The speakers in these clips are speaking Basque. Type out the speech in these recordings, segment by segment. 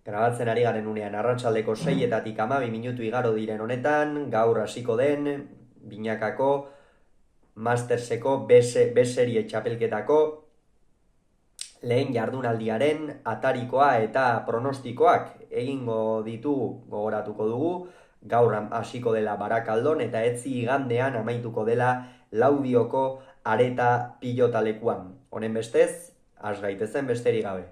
Grabatzen ari garen unean arratsaldeko 6-etatik 12 minutu igaro diren honetan, gaur hasiko den binakako Masterseko B-serie txapelketako lehen jardunaldiaren atarikoa eta pronostikoak egingo ditugu, gogoratuko dugu, gaur hasiko dela Barakaldon eta etzi igandean amaituko dela Laudioko areta pilotalekuan. Honen bestez, has gaitezen besterik gabe.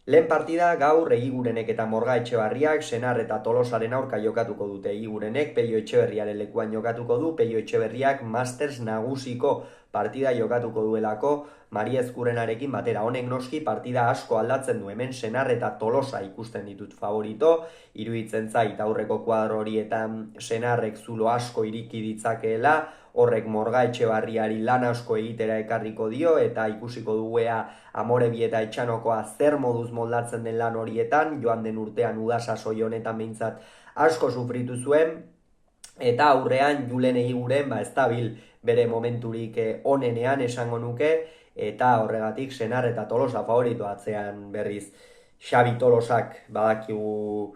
Lehen partida gaur Egigurenek eta Morga Etxebarriak Senar eta Tolosaren aurka jokatuko dute. Egigurenek Pello Etxeberriaren lekuan jokatuko du, Pello Etxeberriak Masters nagusiko partida jokatuko duelako Maria Ezkurrenarekin batera. Honek noski partida asko aldatzen du, hemen Senar eta Tolosa ikusten ditut favorito, iruditzen zait aurreko kuadro horietan Senarrek zulo asko iriki ditzakeela, horrek Morga Etxebarriari lan asko egitera ekarriko dio eta ikusiko duguea Amorebi eta Etxanokoa zer moduz moldatzen den lan horietan, joan den urtean udasasoi honetan behintzat asko sufritu zuen, eta aurrean Julen Egiguren ez dabil bere momenturik onenean esango nuke, eta horregatik Senar eta Tolosa favorito atzean berriz Xabi Tolosak badakigu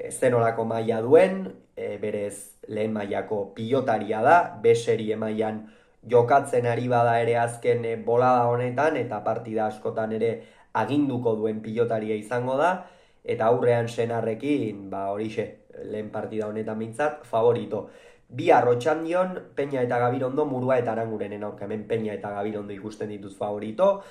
zenolako maila duen, berez lehen mailako pilotaria da, B-serie mailan jokatzen ari bada ere azken bolada honetan, eta partida askotan ere aginduko duen pilotaria izango da, eta aurrean Senarrekin, horixe, lehen partida honetan mintzat, favorito. Bi arrotxandion, Peña eta Gabirondo, Murua eta Arangurenen aurka, hemen Peña eta Gabirondo ikusten dituz favorito,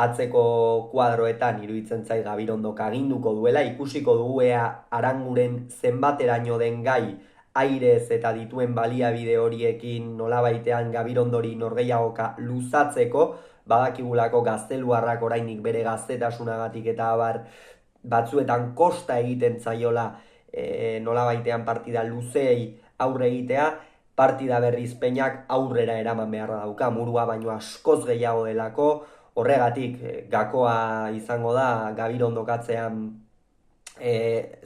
atzeko kuadroetan iruditzen zait Gabirondok aginduko duela, ikusiko dugu ea Aranguren zenbateraino den gai airez eta dituen baliabide horiekin nolabaitean Gabirondori norgehiagoka luzatzeko, badakigulako gazteluarrak orainik bere gaztetasunagatik eta abar batzuetan kosta egiten zaiola nolabaitean partida luzei aurre egitea, partida berriz Peñak aurrera eraman beharra dauka, Murua baino askoz gehiago delako, horregatik gakoa izango da Gabirondok atzean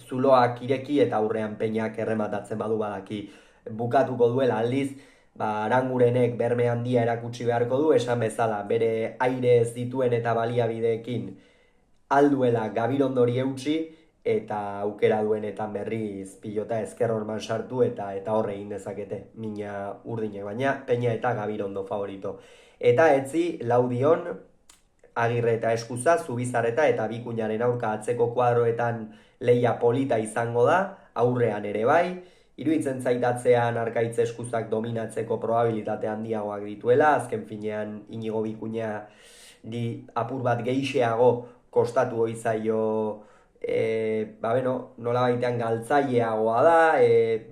zuloak ireki eta aurrean Peñak errematatzen badu badaki bukatuko duela aldiz, Arangurenek berme handia erakutsi beharko du, esan bezala bere aire ez dituen eta baliabideekin alduela Gabirondori eutsi, eta aukera duenetan berriz pilota ezker horman sartu eta horre egin dezakete mina urdinek, baina Peña eta Gabirondo favorito. Eta etzi Laudion Agirre eta Eskuza, Zubizarreta eta Bikuñaren aurka atzeko kuadroetan leia polita izango da, aurrean ere bai, iruditzen zaitatzean Arkaitz Eskuzak dominatzeko probabilitate handiagoak dituela, azken finean Inigo Bikuña apur bat geixeago kostatu oizaio nola baitean galtzaileagoa da,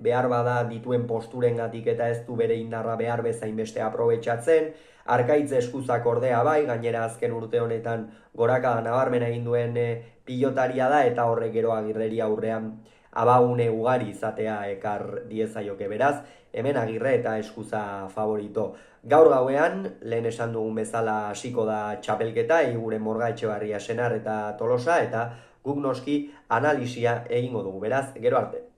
behar bada dituen posturengatik eta ez du bere indarra behar bezain beste aprobetxatzen, Arkaitz Eskuzak ordea bai, gainera azken urte honetan gorakada nabarmena egin duen pilotaria da, eta horrek gero Agirreri aurrean abagune ugari izatea ekar diezaioke, beraz, hemen Agirre eta Eskuza favorito. Gaur gauean, lehen esan dugun bezala hasiko da txapelketa, Egiguren Morga Etxebarria Senar eta Tolosa, eta guk noski analisia egingo dugu, beraz, gero arte.